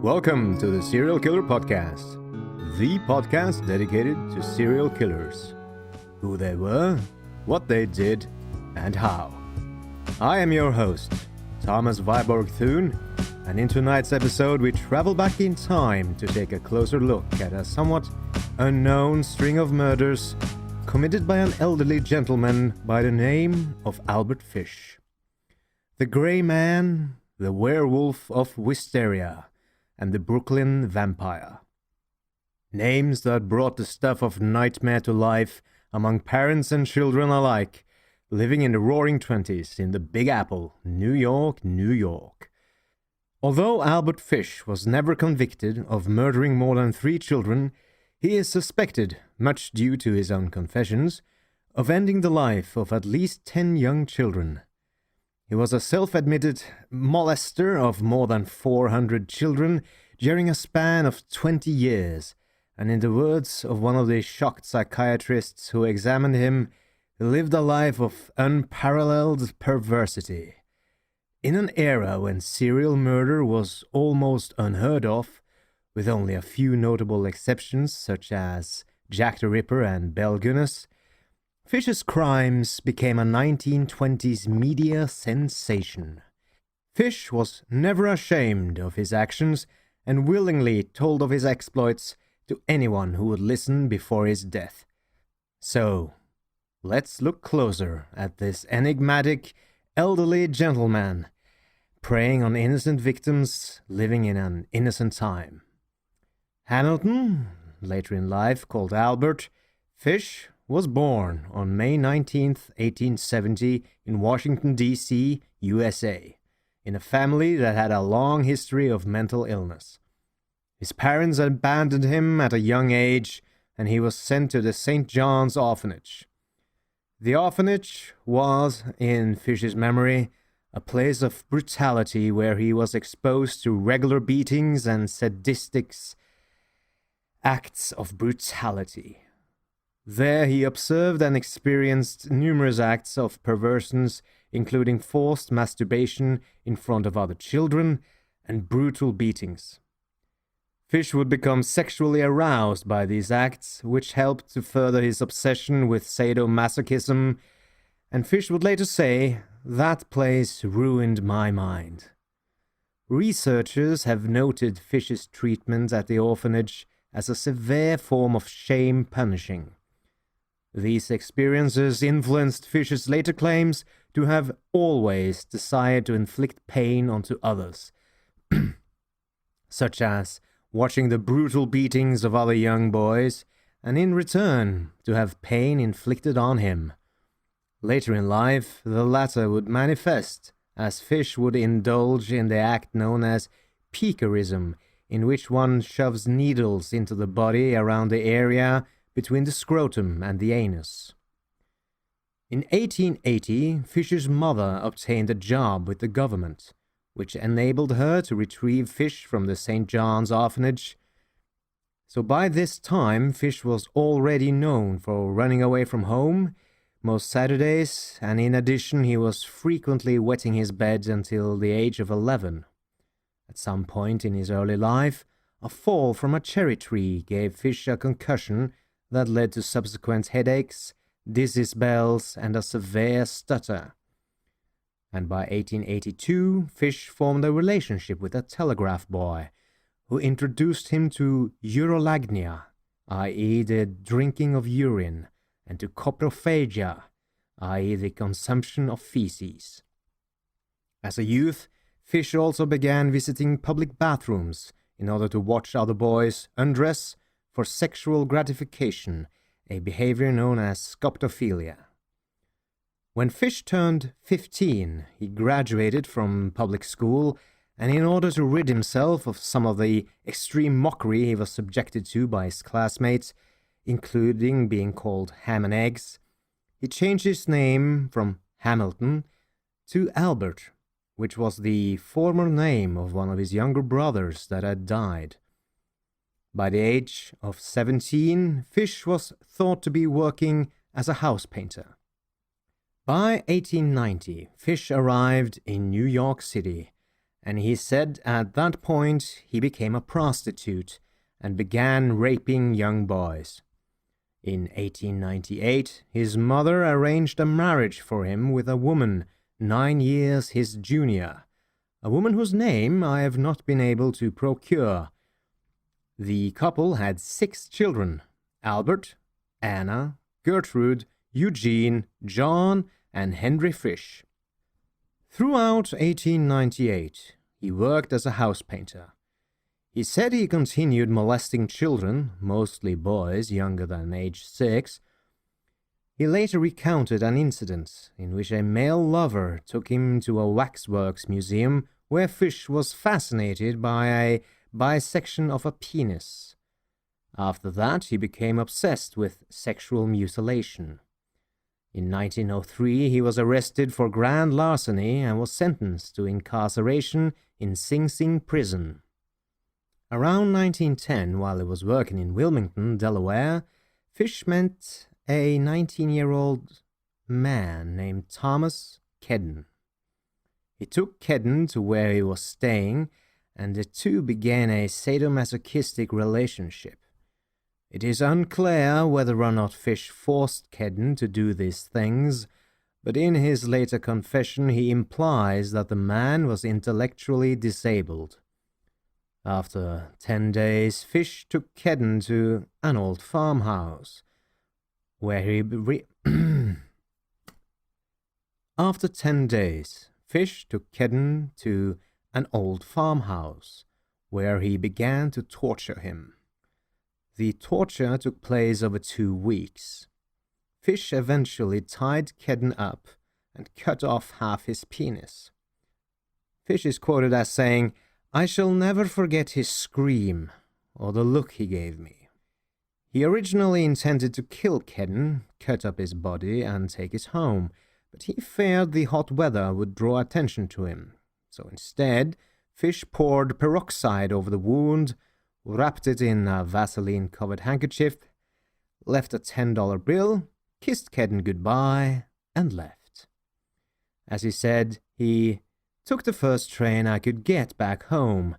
Welcome to the Serial Killer Podcast, the podcast dedicated to serial killers, who they were, what they did, and how. I am your host, Thomas Viborg Thune, and in tonight's episode we travel back in time to take a closer look at a somewhat unknown string of murders committed by an elderly gentleman by the name of Albert Fish. The Grey Man, the Werewolf of Wisteria, and the Brooklyn Vampire. Names that brought the stuff of nightmare to life among parents and children alike, living in the roaring 20s in the Big Apple, New York, New York. Although Albert Fish was never convicted of murdering more than 3 children, he is suspected, much due to his own confessions, of ending the life of at least 10 young children. He was a self-admitted molester of more than 400 children during a span of 20 years, and in the words of one of the shocked psychiatrists who examined him, he lived a life of unparalleled perversity. In an era when serial murder was almost unheard of, with only a few notable exceptions such as Jack the Ripper and Belle Gunness, Fish's crimes became a 1920s media sensation. Fish was never ashamed of his actions and willingly told of his exploits to anyone who would listen before his death. So, let's look closer at this enigmatic, elderly gentleman, preying on innocent victims living in an innocent time. Hamilton, later in life called Albert Fish, was born on May 19, 1870, in Washington, D.C., USA, in a family that had a long history of mental illness. His parents abandoned him at a young age, and he was sent to the St. John's Orphanage. The orphanage was, in Fish's memory, a place of brutality where he was exposed to regular beatings and sadistic acts of brutality. There he observed and experienced numerous acts of perversions, including forced masturbation in front of other children and brutal beatings. Fish would become sexually aroused by these acts, which helped to further his obsession with sadomasochism, and Fish would later say, "That place ruined my mind." Researchers have noted Fish's treatment at the orphanage as a severe form of shame punishing. These experiences influenced Fish's later claims to have always desired to inflict pain onto others, such as watching the brutal beatings of other young boys, and in return to have pain inflicted on him. Later in life, the latter would manifest, as Fish would indulge in the act known as piquerism, in which one shoves needles into the body around the area between the scrotum and the anus. In 1880, Fish's mother obtained a job with the government, which enabled her to retrieve Fish from the St. John's Orphanage. So by this time, Fish was already known for running away from home most Saturdays, and in addition he was frequently wetting his bed until the age of 11. At some point in his early life, a fall from a cherry tree gave Fish a concussion that led to subsequent headaches, dizzy spells, and a severe stutter. And by 1882, Fish formed a relationship with a telegraph boy, who introduced him to urolagnia, i.e. the drinking of urine, and to coprophagia, i.e. the consumption of feces. As a youth, Fish also began visiting public bathrooms in order to watch other boys undress for sexual gratification, a behavior known as scoptophilia. When Fish turned 15, he graduated from public school, and in order to rid himself of some of the extreme mockery he was subjected to by his classmates, including being called ham and eggs, he changed his name from Hamilton to Albert, which was the former name of one of his younger brothers that had died. By the age of 17, Fish was thought to be working as a house painter. By 1890, Fish arrived in New York City and he said at that point he became a prostitute and began raping young boys. In 1898, his mother arranged a marriage for him with a woman 9 years his junior, a woman whose name I have not been able to procure. The couple had 6 children: Albert, Anna, Gertrude, Eugene, John, and Henry Fish. Throughout 1898, he worked as a house painter. He said he continued molesting children, mostly boys younger than age 6. He later recounted an incident in which a male lover took him to a waxworks museum where Fish was fascinated by a bisection of a penis. After that, he became obsessed with sexual mutilation. In 1903, he was arrested for grand larceny and was sentenced to incarceration in Sing Sing prison. Around 1910, while he was working in Wilmington, Delaware, Fish met a 19-year-old man named Thomas Kedden. He took Kedden to where he was staying, and the two began a sadomasochistic relationship. It is unclear whether or not Fish forced Kedden to do these things, but in his later confession he implies that the man was intellectually disabled. After 10 days, Fish took Kedden to an old farmhouse, where he After 10 days, Fish took Kedden to an old farmhouse, where he began to torture him. The torture took place over 2 weeks. Fish eventually tied Kedden up and cut off half his penis. Fish is quoted as saying, "I shall never forget his scream or the look he gave me." He originally intended to kill Kedden, cut up his body, and take it home, but he feared the hot weather would draw attention to him. So instead, Fish poured peroxide over the wound, wrapped it in a Vaseline-covered handkerchief, left a $10 bill, kissed Kedden goodbye, and left. As he said, he took the first train I could get back home.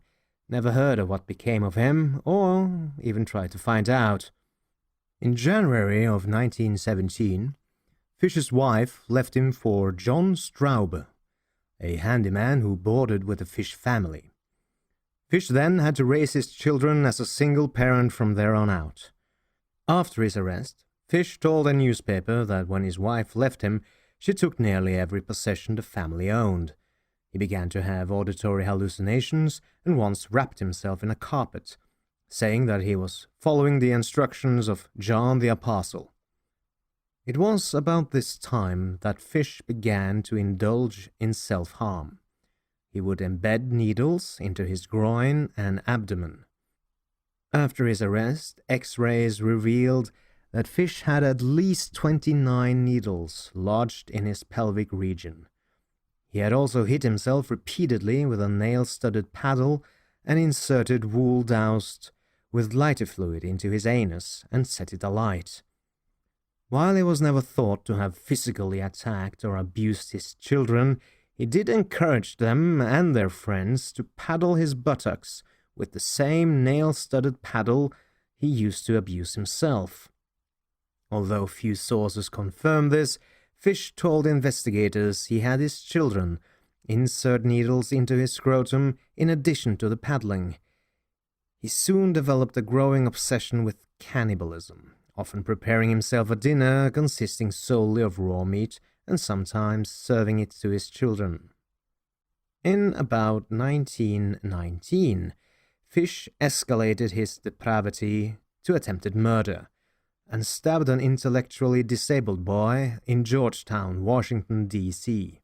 Never heard of what became of him, or even tried to find out. In January of 1917, Fish's wife left him for John Straube, a handyman who boarded with the Fish family. Fish then had to raise his children as a single parent from there on out. After his arrest, Fish told a newspaper that when his wife left him, she took nearly every possession the family owned. He began to have auditory hallucinations and once wrapped himself in a carpet, saying that he was following the instructions of John the Apostle. It was about this time that Fish began to indulge in self-harm. He would embed needles into his groin and abdomen. After his arrest, X-rays revealed that Fish had at least 29 needles lodged in his pelvic region. He had also hit himself repeatedly with a nail-studded paddle and inserted wool doused with lighter fluid into his anus and set it alight. While he was never thought to have physically attacked or abused his children, he did encourage them and their friends to paddle his buttocks with the same nail-studded paddle he used to abuse himself. Although few sources confirm this, Fish told investigators he had his children insert needles into his scrotum in addition to the paddling. He soon developed a growing obsession with cannibalism, often preparing himself a dinner consisting solely of raw meat and sometimes serving it to his children. In about 1919, Fish escalated his depravity to attempted murder and stabbed an intellectually disabled boy in Georgetown, Washington, D.C.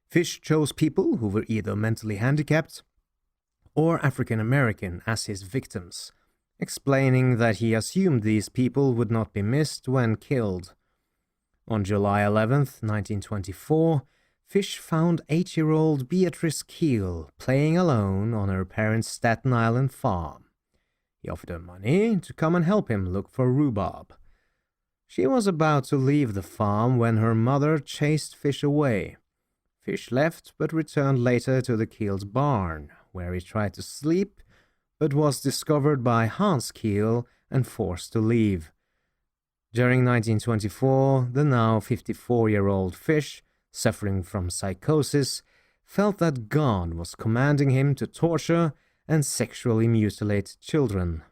Fish chose people who were either mentally handicapped or African American as his victims, explaining that he assumed these people would not be missed when killed. On July 11, 1924, Fish found 8-year-old Beatrice Keel playing alone on her parents' Staten Island farm. He offered her money to come and help him look for rhubarb. She was about to leave the farm when her mother chased Fish away. Fish left but returned later to the Keel's barn, where he tried to sleep but was discovered by Hans Keel and forced to leave. During 1924, the now 54-year-old Fish, suffering from psychosis, felt that God was commanding him to torture and sexually mutilate children.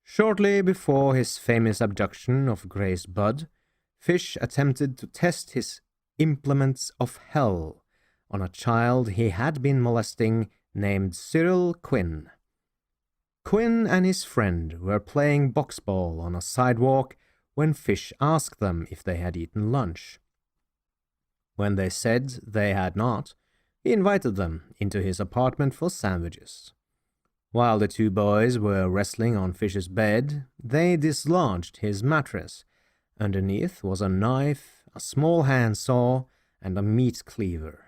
Shortly before his famous abduction of Grace Budd, Fish attempted to test his implements of hell on a child he had been molesting named Cyril Quinn. Quinn and his friend were playing boxball on a sidewalk when Fish asked them if they had eaten lunch. When they said they had not, he invited them into his apartment for sandwiches. While the two boys were wrestling on Fish's bed, they dislodged his mattress. Underneath was a knife, a small handsaw, and a meat cleaver.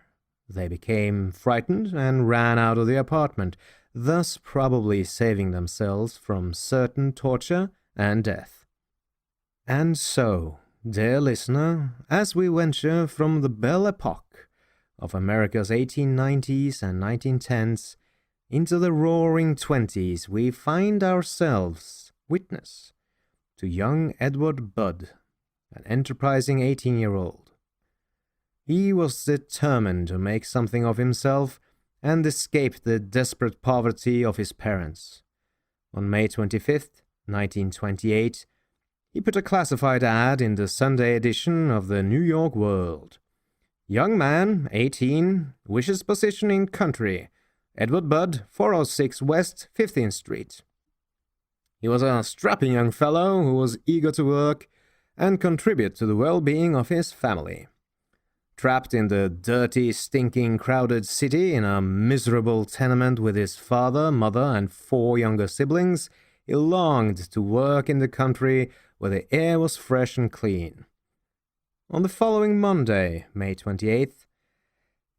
They became frightened and ran out of the apartment, thus probably saving themselves from certain torture and death. And so, dear listener, as we venture from the Belle Epoque of America's 1890s and 1910s into the roaring 20s, we find ourselves witness to young Edward Budd, an enterprising 18-year-old. He was determined to make something of himself and escape the desperate poverty of his parents. On May 25th, 1928, he put a classified ad in the Sunday edition of the New York World. Young man, 18, wishes position in country. Edward Budd, 406 West 15th Street. He was a strapping young fellow who was eager to work and contribute to the well-being of his family. Trapped in the dirty, stinking, crowded city in a miserable tenement with his father, mother, and 4 younger siblings, he longed to work in the country where the air was fresh and clean. On the following Monday, May 28th,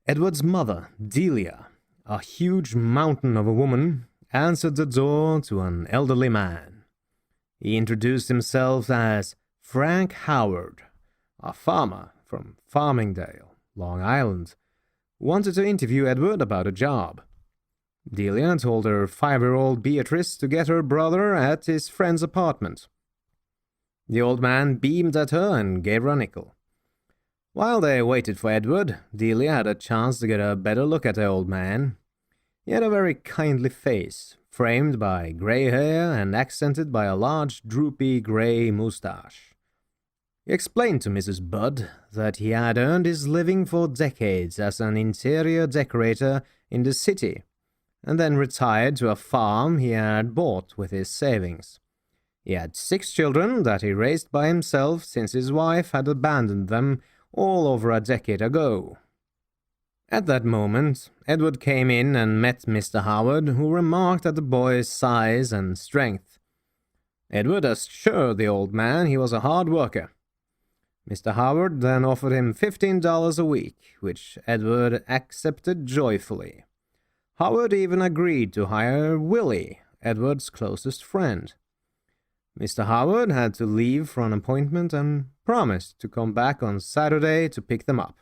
Edward's mother, Delia, a huge mountain of a woman, answered the door to an elderly man. He introduced himself as Frank Howard, a farmer from Farmingdale, Long Island, who wanted to interview Edward about a job. Delia told her 5-year-old Beatrice to get her brother at his friend's apartment. The old man beamed at her and gave her a nickel. While they waited for Edward, Delia had a chance to get a better look at the old man. He had a very kindly face, framed by grey hair and accented by a large, droopy grey moustache. He explained to Mrs. Budd that he had earned his living for decades as an interior decorator in the city, and then retired to a farm he had bought with his savings. He had 6 children that he raised by himself since his wife had abandoned them all over a decade ago. At that moment, Edward came in and met Mr. Howard, who remarked at the boy's size and strength. Edward assured the old man he was a hard worker. Mr. Howard then offered him $15 a week, which Edward accepted joyfully. Howard even agreed to hire Willie, Edward's closest friend. Mr. Howard had to leave for an appointment and promised to come back on Saturday to pick them up.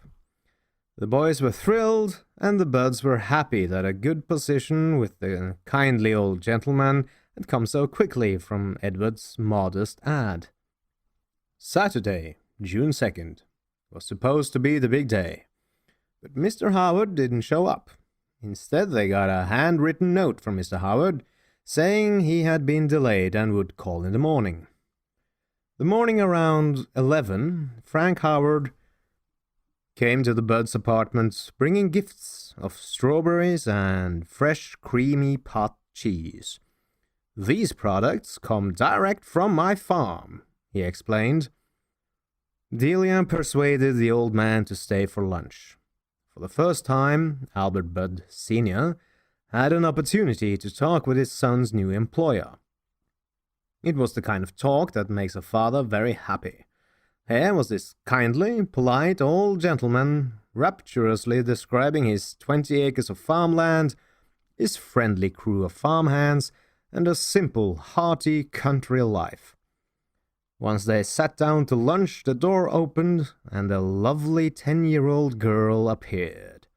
The boys were thrilled, and the Budds were happy that a good position with the kindly old gentleman had come so quickly from Edward's modest ad. Saturday, June 2nd, was supposed to be the big day, but Mr. Howard didn't show up. Instead, they got a handwritten note from Mr. Howard saying he had been delayed and would call in the morning. The morning around 11, Frank Howard came to the Budds' apartment bringing gifts of strawberries and fresh creamy pot cheese. "These products come direct from my farm," he explained. Delia persuaded the old man to stay for lunch. For the first time, Albert Budd Sr. had an opportunity to talk with his son's new employer. It was the kind of talk that makes a father very happy. Here was this kindly, polite old gentleman rapturously describing his 20 acres of farmland, his friendly crew of farmhands, and a simple, hearty country life. Once they sat down to lunch, the door opened and a lovely 10-year-old girl appeared.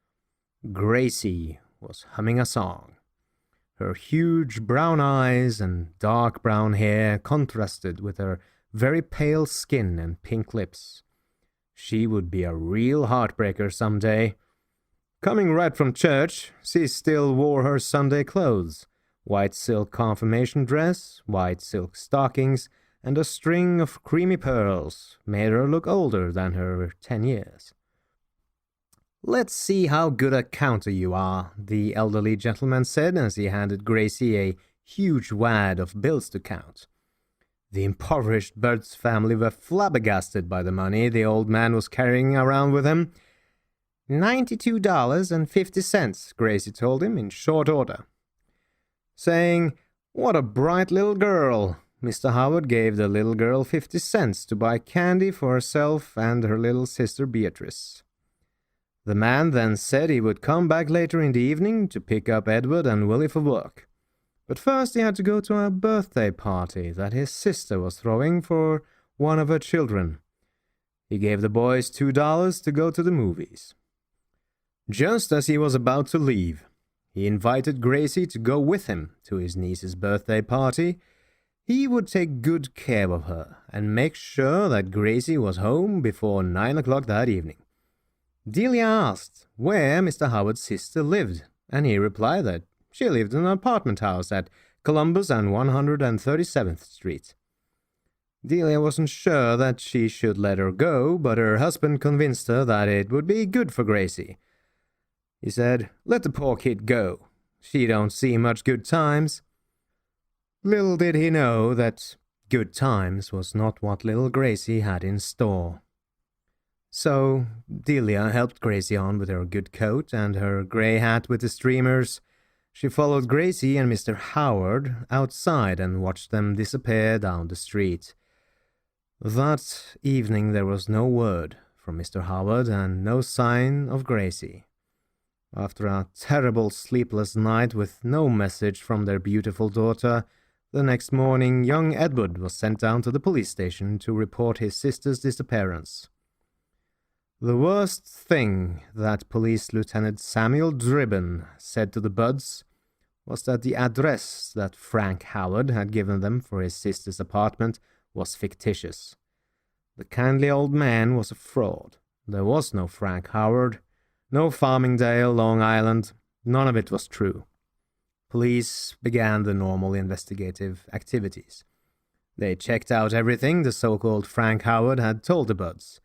Gracie was humming a song. Her huge brown eyes and dark brown hair contrasted with her very pale skin and pink lips. She would be a real heartbreaker someday. Coming right from church, she still wore her Sunday clothes: white silk confirmation dress, white silk stockings, and a string of creamy pearls made her look older than her 10 years. "Let's see how good a counter you are," the elderly gentleman said as he handed Gracie a huge wad of bills to count. The impoverished Buds family were flabbergasted by the money the old man was carrying around with him. $92.50, Gracie told him in short order. Saying, "What a bright little girl," Mr. Howard gave the little girl 50 cents to buy candy for herself and her little sister Beatrice. The man then said he would come back later in the evening to pick up Edward and Willie for work. But first he had to go to a birthday party that his sister was throwing for one of her children. He gave the boys $2 to go to the movies. Just as he was about to leave, he invited Gracie to go with him to his niece's birthday party. He would take good care of her and make sure that Gracie was home before 9 o'clock that evening. Delia asked where Mr. Howard's sister lived, and he replied that she lived in an apartment house at Columbus and 137th Street. Delia wasn't sure that she should let her go, but her husband convinced her that it would be good for Gracie. He said, "Let the poor kid go. She don't see much good times." Little did he know that good times was not what little Gracie had in store. So Delia helped Gracie on with her good coat and her grey hat with the streamers. She followed Gracie and Mr. Howard outside and watched them disappear down the street. That evening there was no word from Mr. Howard and no sign of Gracie. After a terrible sleepless night with no message from their beautiful daughter, the next morning young Edward was sent down to the police station to report his sister's disappearance. The worst thing that Police Lieutenant Samuel Dribbin said to the Buds was that the address that Frank Howard had given them for his sister's apartment was fictitious. The kindly old man was a fraud. There was no Frank Howard, no Farmingdale, Long Island. None of it was true. Police began the normal investigative activities. They checked out everything the so-called Frank Howard had told the Buds.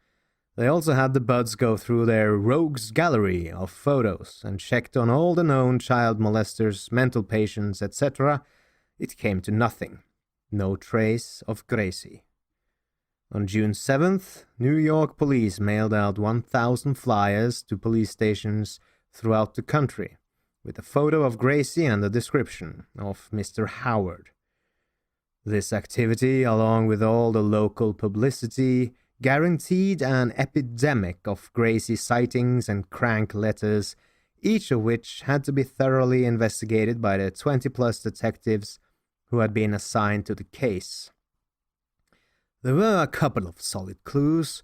They also had the Buds go through their rogues gallery of photos and checked on all the known child molesters, mental patients, etc. It came to nothing. No trace of Gracie. On June 7th, New York police mailed out 1,000 flyers to police stations throughout the country with a photo of Gracie and a description of Mr. Howard. This activity, along with all the local publicity, guaranteed an epidemic of Gracie sightings and crank letters, each of which had to be thoroughly investigated by the 20-plus detectives who had been assigned to the case. There were a couple of solid clues.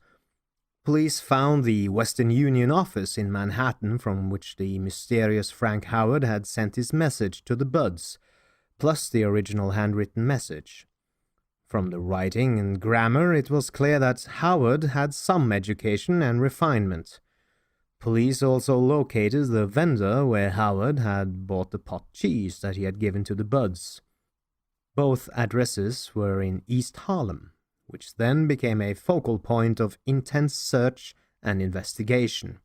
Police found the Western Union office in Manhattan from which the mysterious Frank Howard had sent his message to the Buds, plus the original handwritten message. From the writing and grammar, it was clear that Howard had some education and refinement. Police also located the vendor where Howard had bought the pot cheese that he had given to the Buds. Both addresses were in East Harlem, which then became a focal point of intense search and investigation.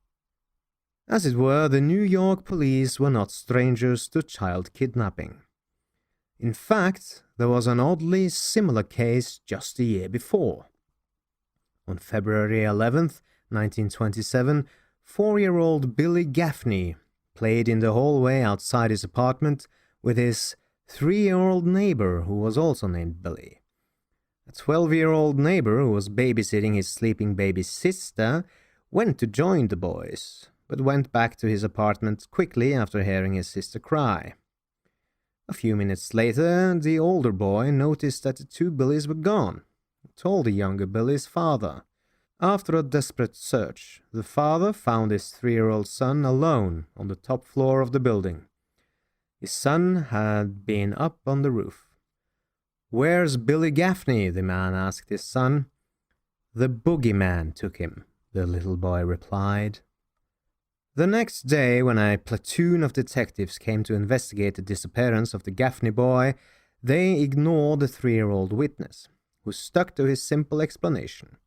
As it were, the New York police were not strangers to child kidnapping. In fact, there was an oddly similar case just a year before. On February 11th, 1927, 4-year-old Billy Gaffney played in the hallway outside his apartment with his 3-year-old neighbor who was also named Billy. A 12-year-old neighbor who was babysitting his sleeping baby sister went to join the boys, but went back to his apartment quickly after hearing his sister cry. A few minutes later, the older boy noticed that the two Billies were gone. told the younger Billy's father. After a desperate search, the father found his 3-year-old son alone on the top floor of the building. His son had been up on the roof. "Where's Billy Gaffney?" the man asked his son. "The boogeyman took him," the little boy replied. The next day, when a platoon of detectives came to investigate the disappearance of the Gaffney boy, they ignored the 3-year-old witness, who stuck to his simple explanation.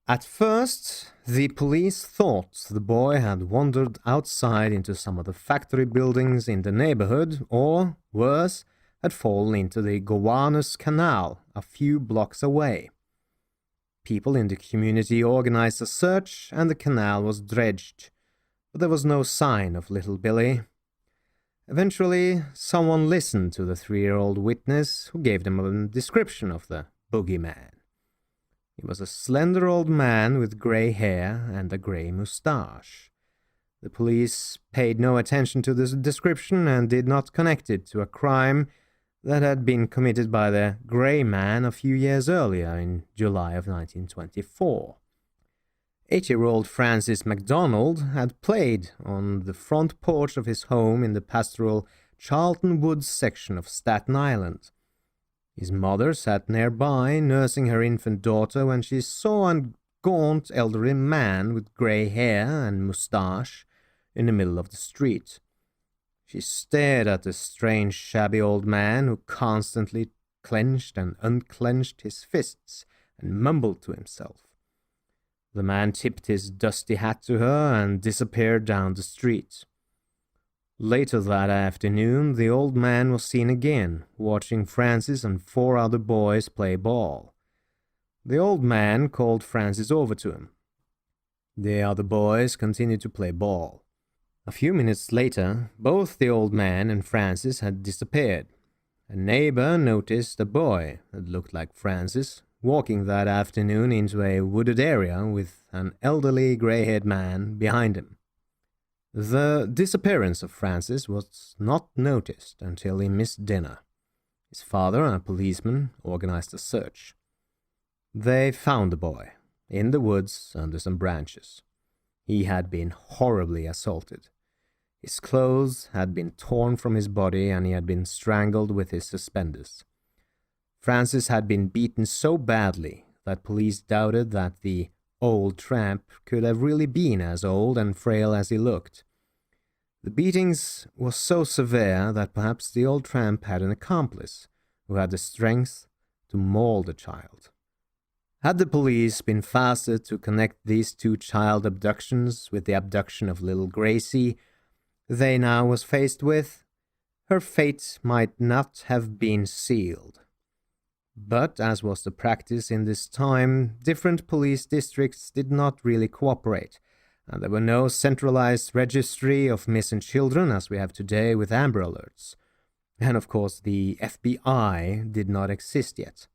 At first, the police thought the boy had wandered outside into some of the factory buildings in the neighborhood, or, worse, had fallen into the Gowanus Canal a few blocks away. People in the community organized a search, and the canal was dredged, but there was no sign of little Billy. Eventually, someone listened to the 3-year-old witness, who gave them a description of the boogeyman. He was a slender old man with grey hair and a grey moustache. The police paid no attention to this description and did not connect it to a crime that had been committed by the Grey Man a few years earlier, in July of 1924. 8-year-old Francis MacDonald had played on the front porch of his home in the pastoral Charlton Woods section of Staten Island. His mother sat nearby, nursing her infant daughter, when she saw a gaunt elderly man with grey hair and moustache in the middle of the street. She stared at the strange, shabby old man who constantly clenched and unclenched his fists and mumbled to himself. The man tipped his dusty hat to her and disappeared down the street. Later that afternoon, the old man was seen again, watching Francis and 4 other boys play ball. The old man called Francis over to him. The other boys continued to play ball. A few minutes later, both the old man and Francis had disappeared. A neighbor noticed a boy that looked like Francis walking that afternoon into a wooded area with an elderly grey-haired man behind him. The disappearance of Francis was not noticed until he missed dinner. His father and a policeman organized a search. They found the boy, in the woods under some branches. He had been horribly assaulted. His clothes had been torn from his body and he had been strangled with his suspenders. Francis had been beaten so badly that police doubted that the old tramp could have really been as old and frail as he looked. The beatings were so severe that perhaps the old tramp had an accomplice who had the strength to maul the child. Had the police been faster to connect these 2 child abductions with the abduction of little Gracie they now was faced with, her fate might not have been sealed. But, as was the practice in this time, different police districts did not really cooperate, and there were no centralized registry of missing children as we have today with Amber Alerts. And of course, the FBI did not exist yet.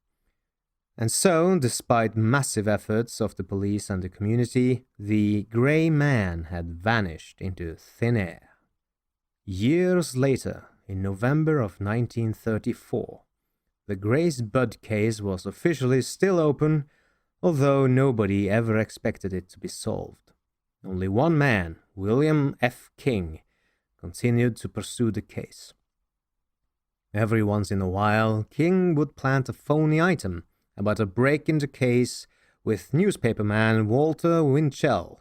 And so, despite massive efforts of the police and the community, the Grey Man had vanished into thin air. Years later, in November of 1934, the Gray's Bud case was officially still open, although nobody ever expected it to be solved. Only one man, William F. King, continued to pursue the case. Every once in a while, King would plant a phony item about a break in the case with newspaperman Walter Winchell.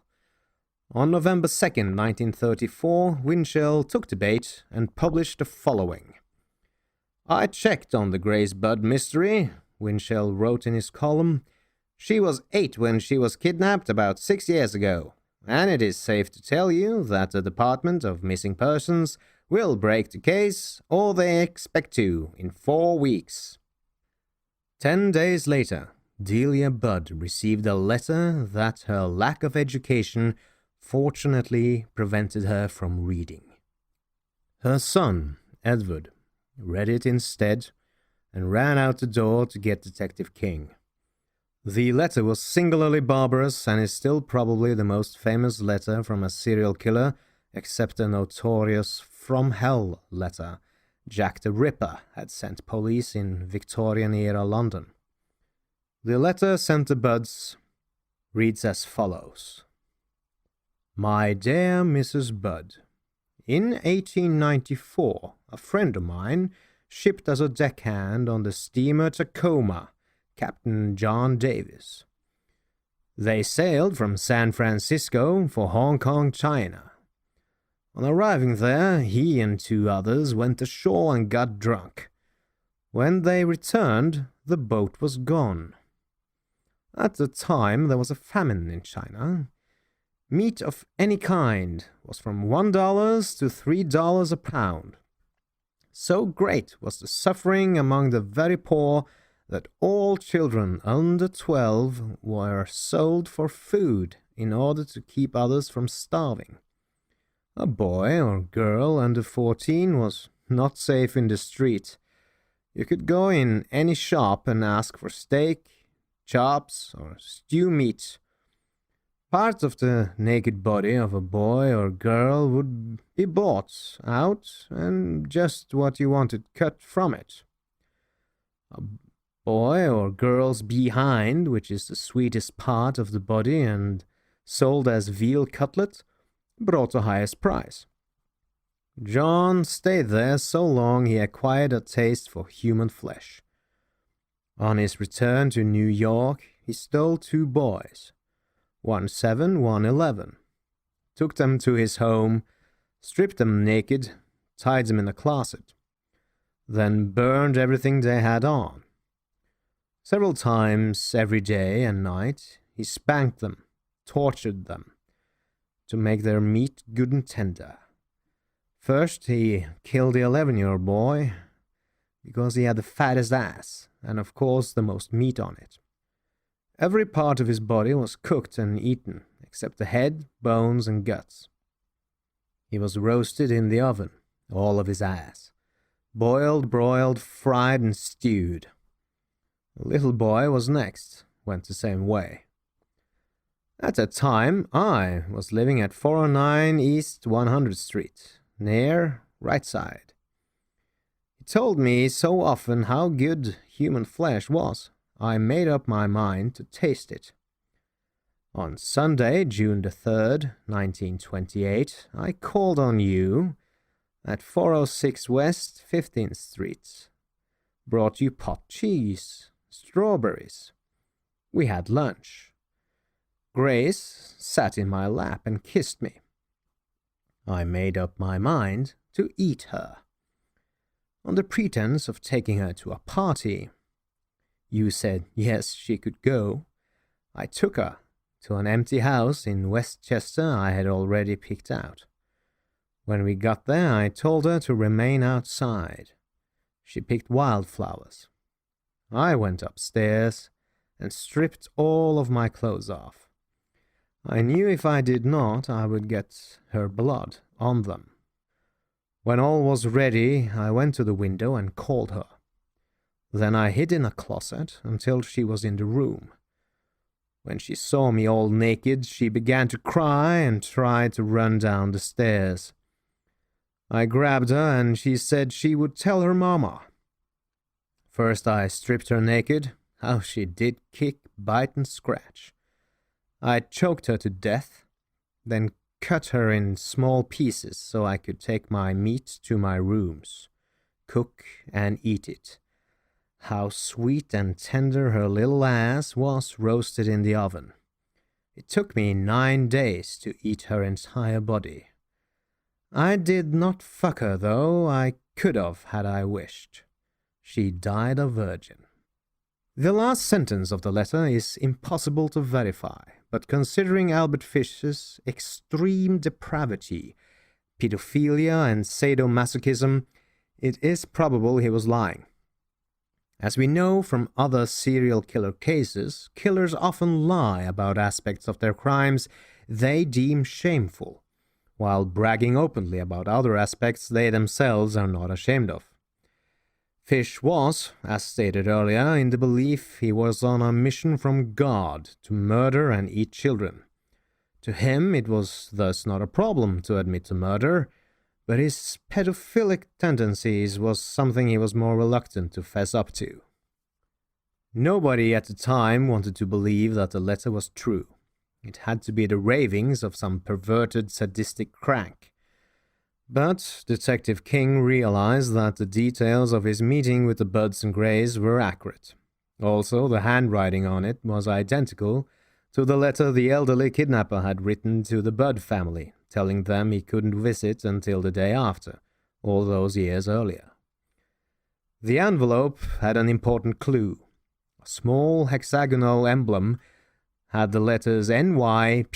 On November 2nd, 1934, Winchell took the bait and published the following. "I checked on the Gray's Bud mystery," Winchell wrote in his column. "She was 8 when she was kidnapped about 6 years ago, and it is safe to tell you that the Department of Missing Persons will break the case, or they expect to, in 4 weeks. 10 days later, Delia Budd received a letter that her lack of education fortunately prevented her from reading. Her son, Edward, read it instead and ran out the door to get Detective King. The letter was singularly barbarous and is still probably the most famous letter from a serial killer, except the notorious From Hell letter Jack the Ripper had sent police in Victorian-era London. The letter sent to Buds reads as follows. My dear Mrs. Budd, in 1894, a friend of mine shipped as a deckhand on the steamer Tacoma, Captain John Davis. They sailed from San Francisco for Hong Kong, China. On arriving there, he and 2 others went ashore and got drunk. When they returned, the boat was gone. At the time, there was a famine in China. Meat of any kind was from $1 to $3 a pound. So great was the suffering among the very poor that all children under 12 were sold for food in order to keep others from starving. A boy or girl under 14 was not safe in the street. You could go in any shop and ask for steak, chops, or stew meat. Parts of the naked body of a boy or girl would be bought out and just what you wanted cut from it. A boy or girl's behind, which is the sweetest part of the body and sold as veal cutlet, brought the highest price. John stayed there so long he acquired a taste for human flesh. On his return to New York, he stole 2 boys, one 7, one 11, took them to his home, stripped them naked, tied them in a closet, then burned everything they had on. Several times every day and night, he spanked them, tortured them, to make their meat good and tender. First, he killed the 11-year-old boy because he had the fattest ass and, of course, the most meat on it. Every part of his body was cooked and eaten, except the head, bones, and guts. He was roasted in the oven, all of his ass, boiled, broiled, fried, and stewed. The little boy was next, went the same way. At that time, I was living at 409 East 100th Street, near right side. He told me so often how good human flesh was, I made up my mind to taste it. On Sunday, June the 3rd, 1928, I called on you at 406 West 15th Street. Brought you pot cheese, strawberries. We had lunch. Grace sat in my lap and kissed me. I made up my mind to eat her. On the pretense of taking her to a party. You said yes, she could go. I took her to an empty house in Westchester I had already picked out. When we got there, I told her to remain outside. She picked wildflowers. I went upstairs and stripped all of my clothes off. I knew if I did not, I would get her blood on them. When all was ready, I went to the window and called her. Then I hid in a closet until she was in the room. When she saw me all naked, she began to cry and tried to run down the stairs. I grabbed her and she said she would tell her mama. First I stripped her naked. How she did kick, bite, and scratch. I choked her to death, then cut her in small pieces so I could take my meat to my rooms, cook and eat it. How sweet and tender her little ass was roasted in the oven. It took me 9 days to eat her entire body. I did not fuck her, though I could have had I wished. She died a virgin. The last sentence of the letter is impossible to verify, but considering Albert Fish's extreme depravity, pedophilia, and sadomasochism, it is probable he was lying. As we know from other serial killer cases, killers often lie about aspects of their crimes they deem shameful, while bragging openly about other aspects they themselves are not ashamed of. Fish was, as stated earlier, in the belief he was on a mission from God to murder and eat children. To him it was thus not a problem to admit to murder, but his pedophilic tendencies was something he was more reluctant to fess up to. Nobody at the time wanted to believe that the letter was true. It had to be the ravings of some perverted, sadistic crank. But Detective King realized that the details of his meeting with the Budds and Grays were accurate. Also, the handwriting on it was identical to the letter the elderly kidnapper had written to the Budd family, telling them he couldn't visit until the day after, all those years earlier. The envelope had an important clue. A small hexagonal emblem had the letters NYPCBA,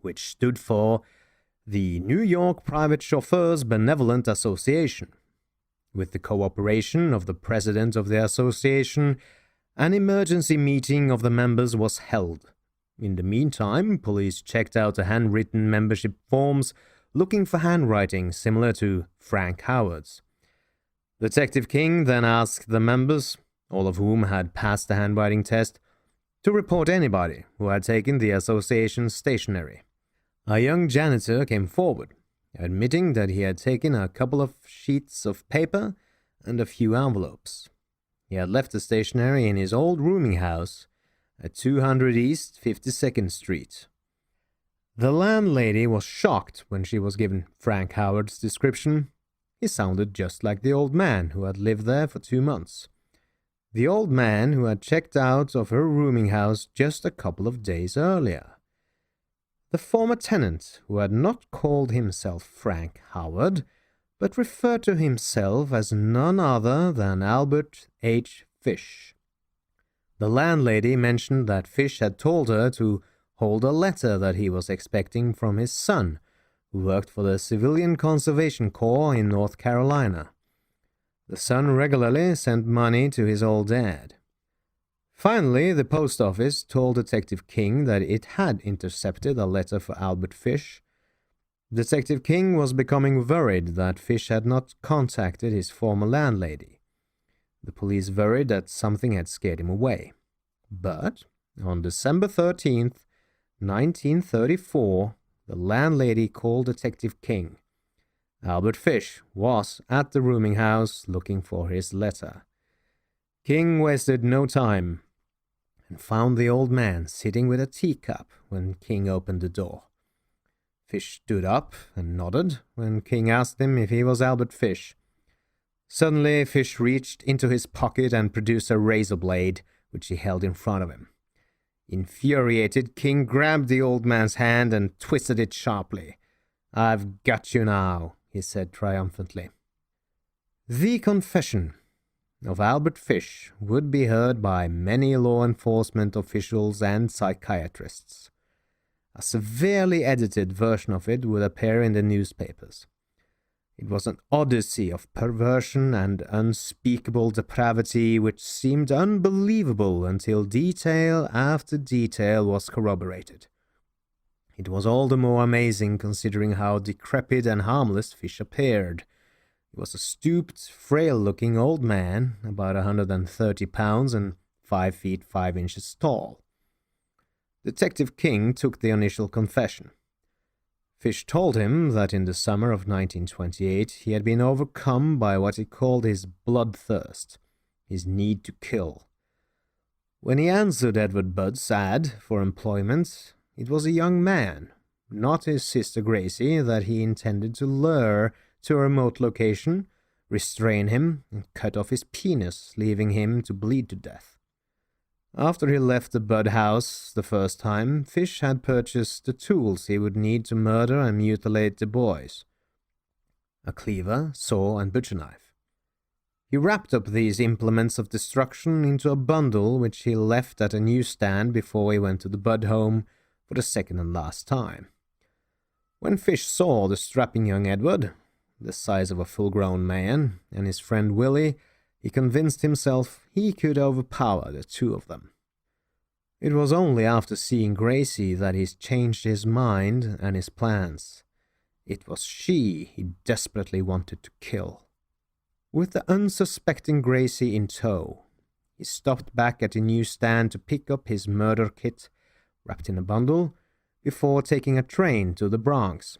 which stood for the New York Private Chauffeurs Benevolent Association. With the cooperation of the president of the association, an emergency meeting of the members was held. In the meantime, police checked out the handwritten membership forms, looking for handwriting similar to Frank Howard's. Detective King then asked the members, all of whom had passed the handwriting test, to report anybody who had taken the association's stationery. A young janitor came forward, admitting that he had taken a couple of sheets of paper and a few envelopes. He had left the stationery in his old rooming house at 200 East 52nd Street. The landlady was shocked when she was given Frank Howard's description. He sounded just like the old man who had lived there for 2 months. The old man who had checked out of her rooming house just a couple of days earlier. The former tenant, who had not called himself Frank Howard, but referred to himself as none other than Albert H. Fish. The landlady mentioned that Fish had told her to hold a letter that he was expecting from his son, who worked for the Civilian Conservation Corps in North Carolina. The son regularly sent money to his old dad. Finally, the post office told Detective King that it had intercepted a letter for Albert Fish. Detective King was becoming worried that Fish had not contacted his former landlady. The police worried that something had scared him away. But on December 13th, 1934, the landlady called Detective King. Albert Fish was at the rooming house looking for his letter. King wasted no time and found the old man sitting with a teacup when King opened the door. Fish stood up and nodded when King asked him if he was Albert Fish. Suddenly, Fish reached into his pocket and produced a razor blade, which he held in front of him. Infuriated, King grabbed the old man's hand and twisted it sharply. "I've got you now," he said triumphantly. The confession of Albert Fish would be heard by many law enforcement officials and psychiatrists. A severely edited version of it would appear in the newspapers. It was an odyssey of perversion and unspeakable depravity which seemed unbelievable until detail after detail was corroborated. It was all the more amazing considering how decrepit and harmless Fish appeared. He was a stooped, frail-looking old man, about 130 pounds and 5 feet 5 inches tall. Detective King took the initial confession. Fish told him that in the summer of 1928 he had been overcome by what he called his bloodthirst, his need to kill. When he answered Edward Budd's ad for employment, it was a young man, not his sister Gracie, that he intended to lure to a remote location, restrain him, and cut off his penis, leaving him to bleed to death. After he left the Budd house the first time, Fish had purchased the tools he would need to murder and mutilate the boys: a cleaver, saw, and butcher knife. He wrapped up these implements of destruction into a bundle which he left at a newsstand before he went to the Budd home for the second and last time. When Fish saw the strapping young Edward, the size of a full-grown man, and his friend Willie, he convinced himself he could overpower the two of them. It was only after seeing Gracie that he changed his mind and his plans. It was she he desperately wanted to kill. With the unsuspecting Gracie in tow, he stopped back at the newsstand to pick up his murder kit, wrapped in a bundle, before taking a train to the Bronx,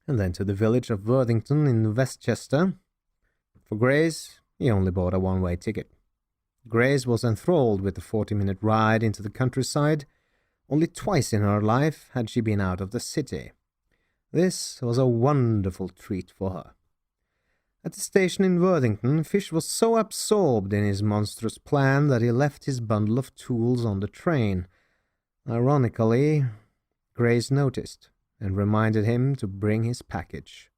and then to the village of Worthington in Westchester. For Grace, he only bought a one-way ticket. Grace was enthralled with the 40-minute ride into the countryside. Only twice in her life had she been out of the city. This was a wonderful treat for her. At the station in Worthington, Fish was so absorbed in his monstrous plan that he left his bundle of tools on the train. Ironically, Grace noticed and reminded him to bring his package.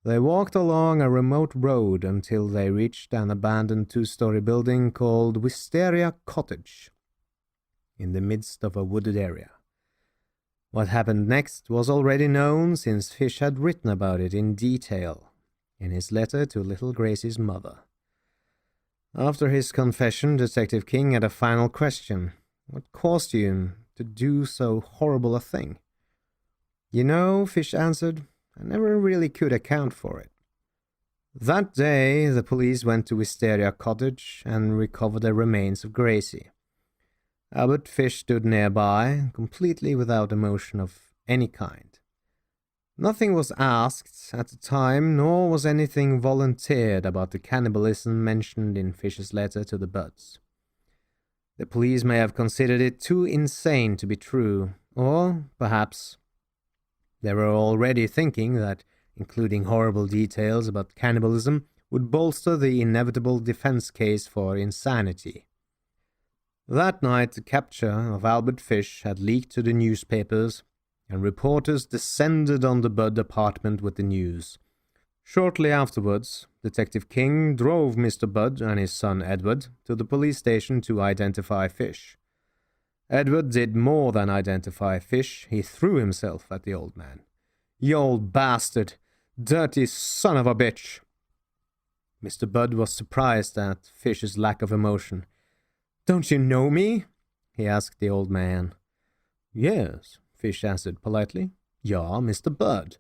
They walked along a remote road until they reached an abandoned 2-story building called Wisteria Cottage, in the midst of a wooded area. What happened next was already known, since Fish had written about it in detail in his letter to little Gracie's mother. After his confession, Detective King had a final question. What caused you to do so horrible a thing? You know, Fish answered, I never really could account for it. That day, the police went to Wisteria Cottage and recovered the remains of Gracie. Albert Fish stood nearby, completely without emotion of any kind. Nothing was asked at the time, nor was anything volunteered about the cannibalism mentioned in Fish's letter to the Budds. The police may have considered it too insane to be true, or, perhaps, they were already thinking that including horrible details about cannibalism would bolster the inevitable defense case for insanity. That night, the capture of Albert Fish had leaked to the newspapers, and reporters descended on the Budd apartment with the news. Shortly afterwards, Detective King drove Mr. Budd and his son Edward to the police station to identify Fish. Edward did more than identify Fish. He threw himself at the old man. You old bastard! Dirty son of a bitch! Mr. Budd was surprised at Fish's lack of emotion. Don't you know me? He asked the old man. Yes, Fish answered politely. You're Mr. Budd.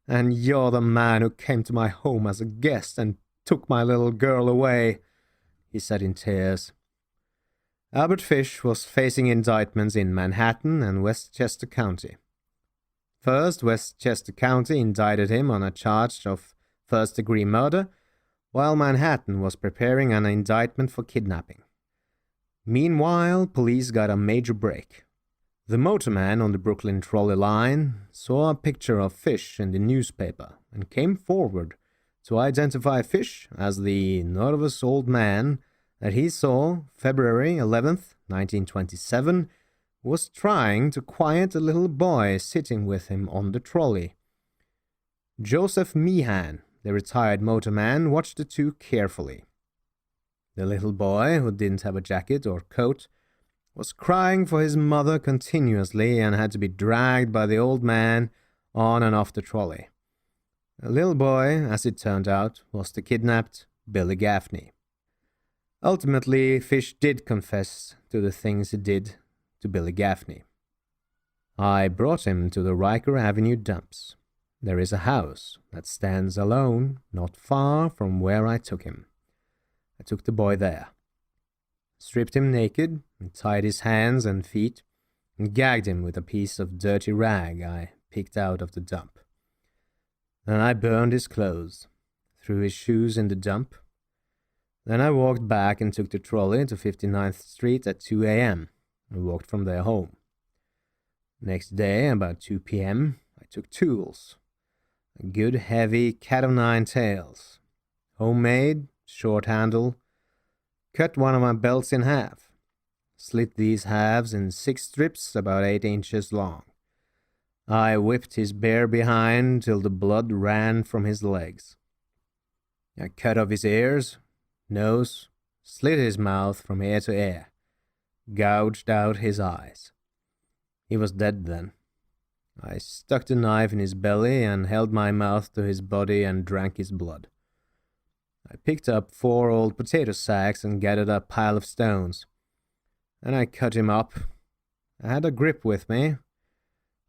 And you're the man who came to my home as a guest and took my little girl away, he said in tears. Albert Fish was facing indictments in Manhattan and Westchester County. First, Westchester County indicted him on a charge of first-degree murder, while Manhattan was preparing an indictment for kidnapping. Meanwhile, police got a major break. The motorman on the Brooklyn trolley line saw a picture of Fish in the newspaper and came forward to identify Fish as the nervous old man that he saw February 11th, 1927, was trying to quiet a little boy sitting with him on the trolley. Joseph Meehan, the retired motorman, watched the two carefully. The little boy, who didn't have a jacket or coat, was crying for his mother continuously and had to be dragged by the old man on and off the trolley. The little boy, as it turned out, was the kidnapped Billy Gaffney. Ultimately, Fish did confess to the things he did to Billy Gaffney. I brought him to the Riker Avenue dumps. There is a house that stands alone, not far from where I took him. I took the boy there, stripped him naked, and tied his hands and feet, and gagged him with a piece of dirty rag I picked out of the dump. Then I burned his clothes, threw his shoes in the dump. Then I walked back and took the trolley to 59th Street at 2 a.m. and walked from there home. Next day, about 2 p.m., I took tools. A good heavy cat-o'-nine tails, homemade, short handle, cut one of my belts in half, slit these halves in 6 strips about 8 inches long. I whipped his bare behind till the blood ran from his legs. I cut off his ears, nose, slit his mouth from ear to ear, gouged out his eyes. He was dead then. I stuck the knife in his belly and held my mouth to his body and drank his blood. I picked up 4 old potato sacks and gathered a pile of stones. Then I cut him up. I had a grip with me.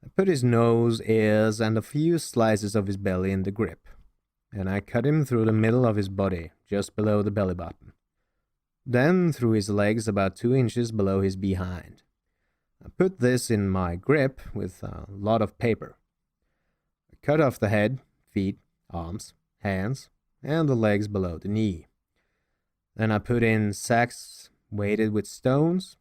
I put his nose, ears, and a few slices of his belly in the grip, and I cut him through the middle of his body, just below the belly button. Then through his legs about 2 inches below his behind. I put this in my grip with a lot of paper. I cut off the head, feet, arms, hands, and the legs below the knee. Then I put in sacks weighted with stones,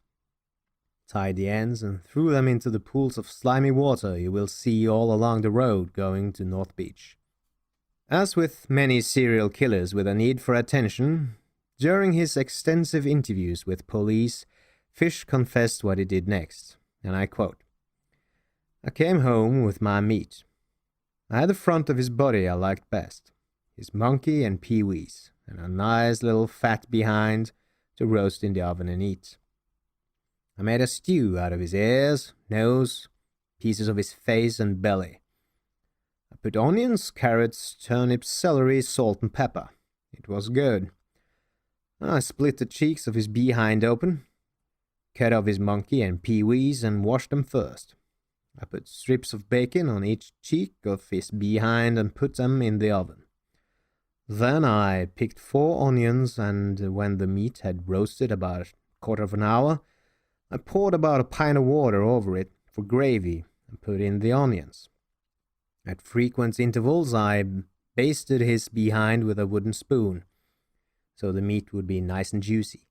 tied the ends, and threw them into the pools of slimy water you will see all along the road going to North Beach. As with many serial killers with a need for attention, during his extensive interviews with police, Fish confessed what he did next, and I quote, "I came home with my meat. I had the front of his body I liked best, his monkey and peewees, and a nice little fat behind to roast in the oven and eat. I made a stew out of his ears, nose, pieces of his face and belly. I put onions, carrots, turnips, celery, salt and pepper. It was good. I split the cheeks of his behind open, cut off his monkey and peewees and washed them first. I put strips of bacon on each cheek of his behind and put them in the oven. Then I picked 4 onions, and when the meat had roasted about a quarter of an hour, I poured about a pint of water over it for gravy and put in the onions. At frequent intervals I basted his behind with a wooden spoon, so the meat would be nice and juicy.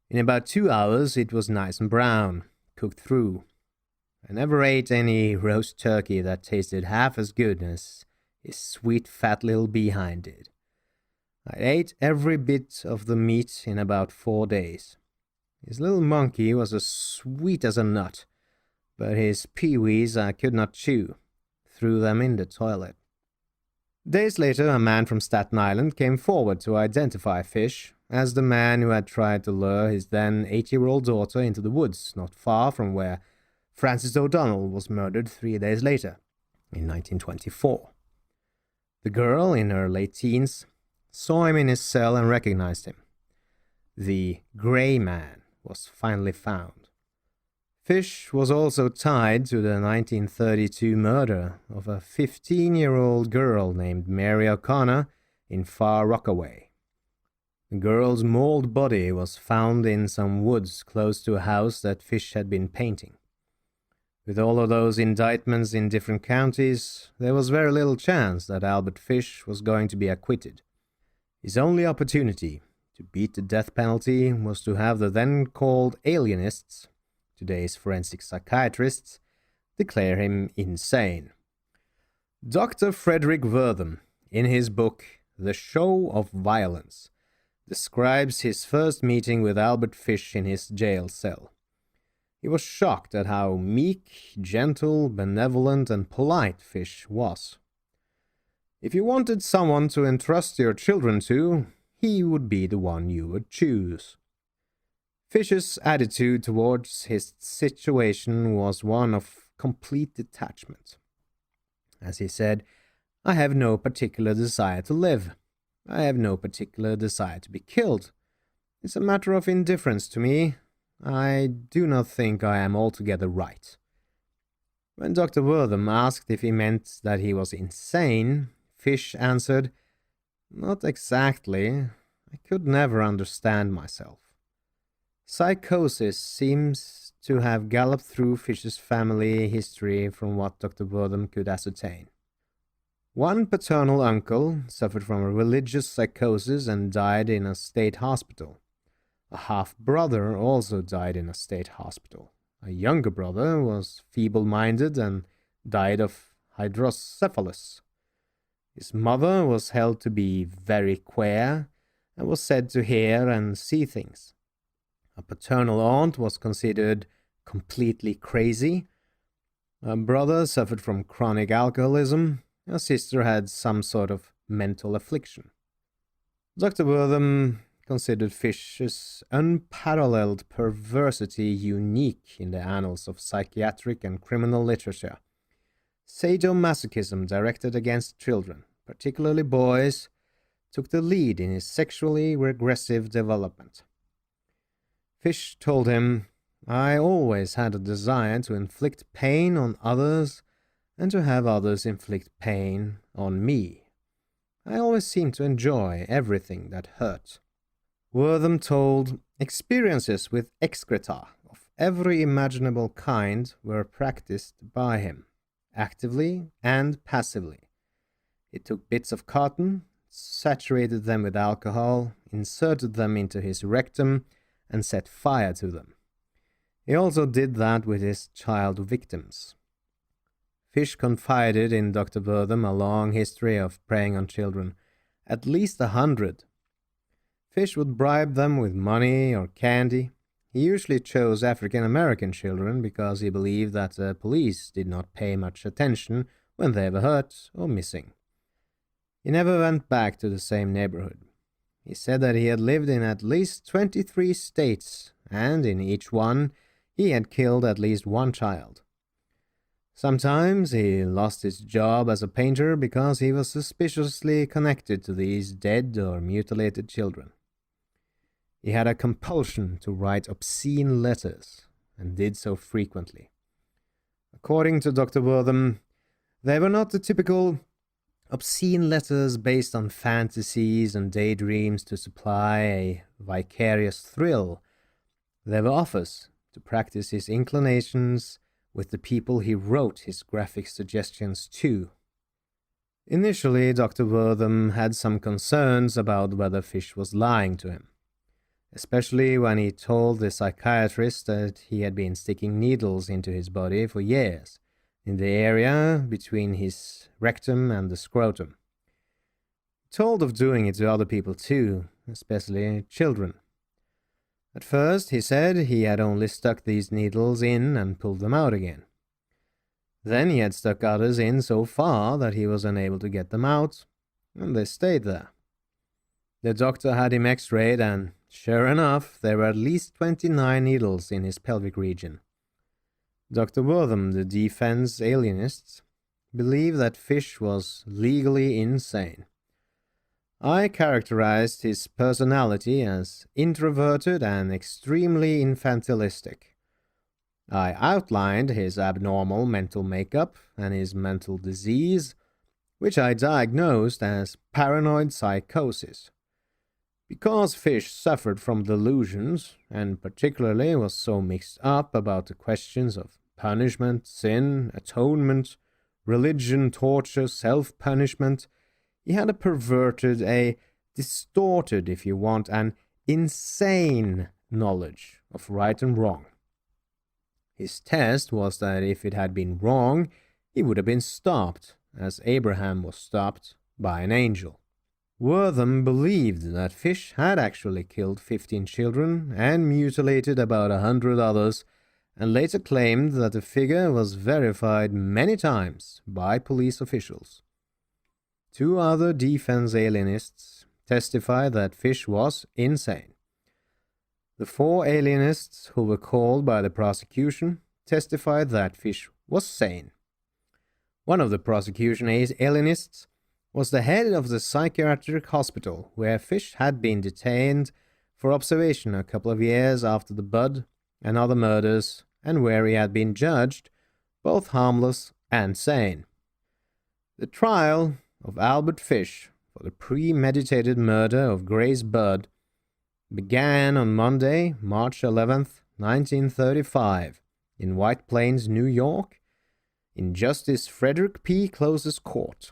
In about 2 hours it was nice and brown, cooked through. I never ate any roast turkey that tasted half as good as his sweet fat little behind did. I ate every bit of the meat in about 4 days. His little monkey was as sweet as a nut, but his peewees I could not chew. Threw them in the toilet." Days later, a man from Staten Island came forward to identify Fish as the man who had tried to lure his then 8-year-old daughter into the woods not far from where Frances O'Donnell was murdered 3 days later, in 1924. The girl, in her late teens, saw him in his cell and recognized him. The Gray Man was finally found. Fish was also tied to the 1932 murder of a 15-year-old girl named Mary O'Connor in Far Rockaway. The girl's mauled body was found in some woods close to a house that Fish had been painting. With all of those indictments in different counties, there was very little chance that Albert Fish was going to be acquitted. His only opportunity to beat the death penalty was to have the then-called alienists, today's forensic psychiatrists, declare him insane. Dr. Frederick Wertham, in his book The Show of Violence, describes his first meeting with Albert Fish in his jail cell. He was shocked at how meek, gentle, benevolent, and polite Fish was. If you wanted someone to entrust your children to, he would be the one you would choose. Fish's attitude towards his situation was one of complete detachment. As he said, "I have no particular desire to live. I have no particular desire to be killed. It's a matter of indifference to me. I do not think I am altogether right." When Dr. Wertham asked if he meant that he was insane, Fish answered, "Not exactly. I could never understand myself." Psychosis seems to have galloped through Fish's family history from what Dr. Wertham could ascertain. One paternal uncle suffered from a religious psychosis and died in a state hospital. A half-brother also died in a state hospital. A younger brother was feeble-minded and died of hydrocephalus. His mother was held to be very queer and was said to hear and see things. A paternal aunt was considered completely crazy. A brother suffered from chronic alcoholism. A sister had some sort of mental affliction. Dr. Wertham considered Fish's unparalleled perversity unique in the annals of psychiatric and criminal literature. Sadomasochism directed against children, particularly boys, took the lead in his sexually regressive development. Fish told him, "I always had a desire to inflict pain on others and to have others inflict pain on me. I always seemed to enjoy everything that hurt." Wertham told, experiences with excreta of every imaginable kind were practiced by him, actively and passively. He took bits of cotton, saturated them with alcohol, inserted them into his rectum, and set fire to them. He also did that with his child victims. Fish confided in Dr. Wortham a long history of preying on children, at least 100. Fish would bribe them with money or candy. He usually chose African American children because he believed that the police did not pay much attention when they were hurt or missing. He never went back to the same neighborhood. He said that he had lived in at least 23 states, and in each one he had killed at least one child. Sometimes he lost his job as a painter because he was suspiciously connected to these dead or mutilated children. He had a compulsion to write obscene letters, and did so frequently. According to Dr. Wortham, they were not the typical obscene letters based on fantasies and daydreams to supply a vicarious thrill. They were offers to practice his inclinations with the people he wrote his graphic suggestions to. Initially, Dr. Wortham had some concerns about whether Fish was lying to him, especially when he told the psychiatrist that he had been sticking needles into his body for years, in the area between his rectum and the scrotum. He told of doing it to other people too, especially children. At first, he said he had only stuck these needles in and pulled them out again. Then he had stuck others in so far that he was unable to get them out, and they stayed there. The doctor had him x-rayed, and sure enough, there were at least 29 needles in his pelvic region. Dr. Wortham, the defense alienists, believed that Fish was legally insane. I characterized his personality as introverted and extremely infantilistic. I outlined his abnormal mental makeup and his mental disease, which I diagnosed as paranoid psychosis. Because Fish suffered from delusions, and particularly was so mixed up about the questions of punishment, sin, atonement, religion, torture, self-punishment, he had a perverted, a distorted, if you want, an insane knowledge of right and wrong. His test was that if it had been wrong, he would have been stopped, as Abraham was stopped by an angel. Wortham believed that Fish had actually killed 15 children and mutilated about 100 others, and later claimed that the figure was verified many times by police officials. 2 other defense alienists testified that Fish was insane. The 4 alienists who were called by the prosecution testified that Fish was sane. One of the prosecution alienists was the head of the psychiatric hospital where Fish had been detained for observation a couple of years after the Budd and other murders, and where he had been judged both harmless and sane. The trial of Albert Fish for the premeditated murder of Grace Budd began on Monday, March 11th, 1935, in White Plains, New York, in Justice Frederick P. Close's court.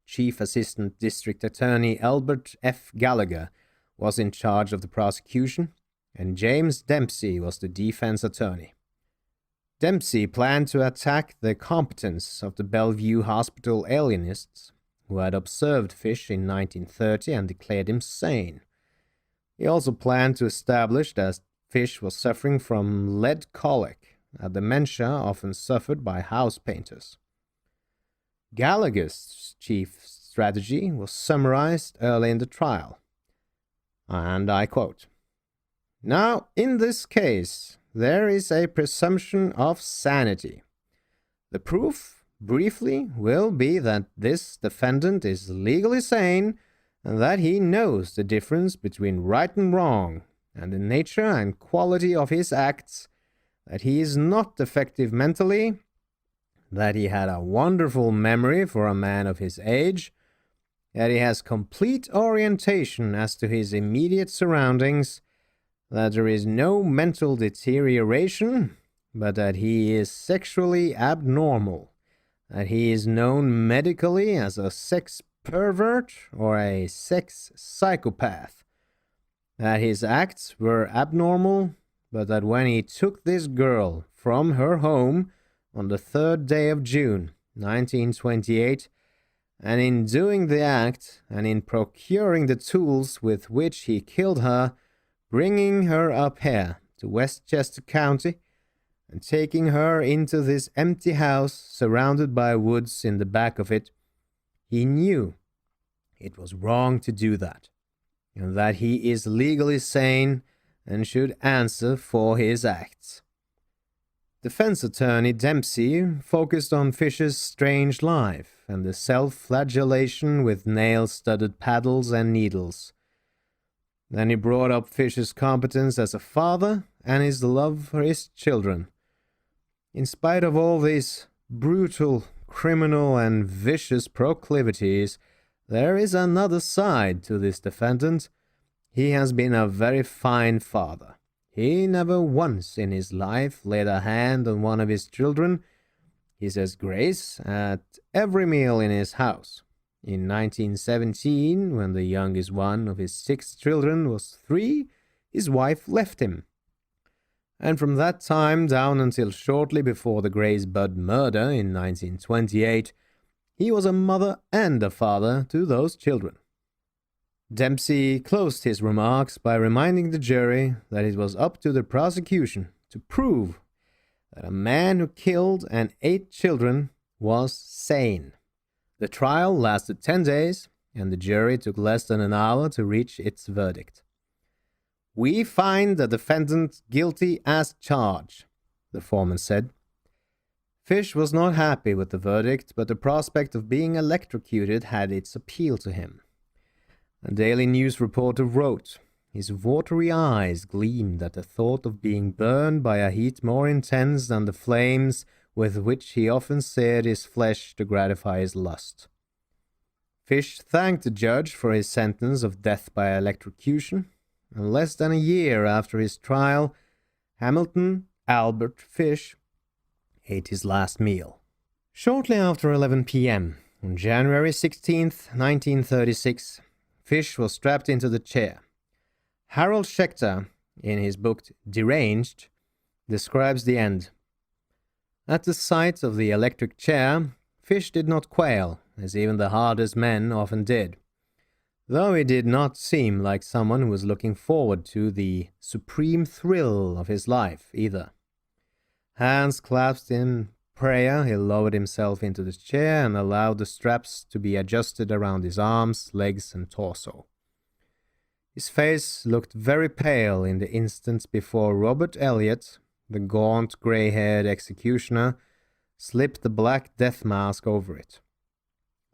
Chief Assistant District Attorney Albert F. Gallagher was in charge of the prosecution, and James Dempsey was the defense attorney. Dempsey planned to attack the competence of the Bellevue Hospital alienists, who had observed Fish in 1930 and declared him sane. He also planned to establish that Fish was suffering from lead colic, a dementia often suffered by house painters. Gallagher's chief strategy was summarized early in the trial, and I quote, "Now, in this case, there is a presumption of sanity. The proof, briefly, will be that this defendant is legally sane and that he knows the difference between right and wrong, and the nature and quality of his acts, that he is not defective mentally, that he had a wonderful memory for a man of his age, that he has complete orientation as to his immediate surroundings, that there is no mental deterioration, but that he is sexually abnormal, that he is known medically as a sex pervert or a sex psychopath, that his acts were abnormal, but that when he took this girl from her home on the 3rd day of June, 1928, and in doing the act, and in procuring the tools with which he killed her, bringing her up here to Westchester County, and taking her into this empty house surrounded by woods in the back of it, he knew it was wrong to do that, and that he is legally sane and should answer for his acts. Defense attorney Dempsey focused on Fish's strange life and the self-flagellation with nail-studded paddles and needles. Then he brought up Fish's competence as a father and his love for his children. In spite of all these brutal, criminal, and vicious proclivities, there is another side to this defendant. He has been a very fine father. He never once in his life laid a hand on one of his children. He says grace at every meal in his house. In 1917, when the youngest one of his 6 children was 3, his wife left him. And from that time down until shortly before the Grace Budd murder in 1928, he was a mother and a father to those children. Dempsey closed his remarks by reminding the jury that it was up to the prosecution to prove that a man who killed and 8 children was sane. The trial lasted 10 days, and the jury took less than an hour to reach its verdict. "We find the defendant guilty as charged," the foreman said. Fish was not happy with the verdict, but the prospect of being electrocuted had its appeal to him. A Daily News reporter wrote, "His watery eyes gleamed at the thought of being burned by a heat more intense than the flames with which he often seared his flesh to gratify his lust." Fish thanked the judge for his sentence of death by electrocution, and less than a year after his trial, Hamilton Albert Fish ate his last meal. Shortly after 11 p.m., on January 16th, 1936, Fish was strapped into the chair. Harold Schechter, in his book Deranged, describes the end. At the sight of the electric chair, Fish did not quail, as even the hardest men often did, though he did not seem like someone who was looking forward to the supreme thrill of his life either. Hands clasped in prayer, he lowered himself into the chair and allowed the straps to be adjusted around his arms, legs, and torso. His face looked very pale in the instants before Robert Elliott, the gaunt, grey-haired executioner, slipped the black death mask over it.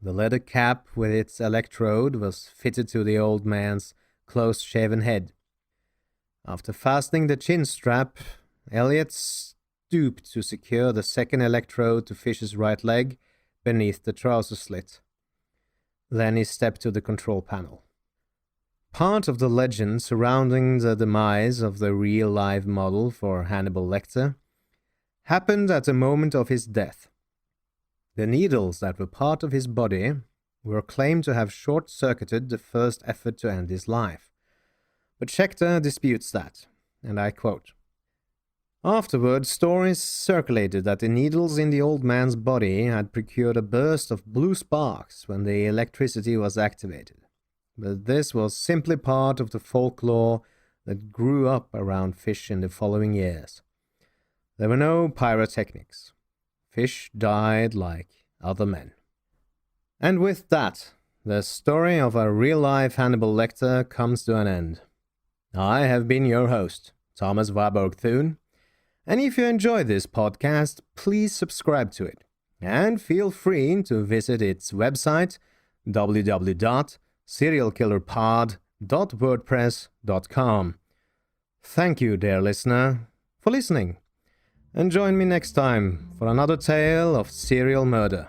The leather cap with its electrode was fitted to the old man's close-shaven head. After fastening the chin strap, Elliott stooped to secure the second electrode to Fish's right leg beneath the trouser slit. Then he stepped to the control panel. Part of the legend surrounding the demise of the real-life model for Hannibal Lecter happened at the moment of his death. The needles that were part of his body were claimed to have short-circuited the first effort to end his life. But Schechter disputes that, and I quote, "Afterward, stories circulated that the needles in the old man's body had procured a burst of blue sparks when the electricity was activated. But this was simply part of the folklore that grew up around Fish in the following years. There were no pyrotechnics. Fish died like other men." And with that, the story of a real-life Hannibal Lecter comes to an end. I have been your host, Thomas Warburg Thune, and if you enjoy this podcast, please subscribe to it, and feel free to visit its website, www.serialkillerpod.wordpress.com. Thank you, dear listener, for listening, and join me next time for another tale of serial murder.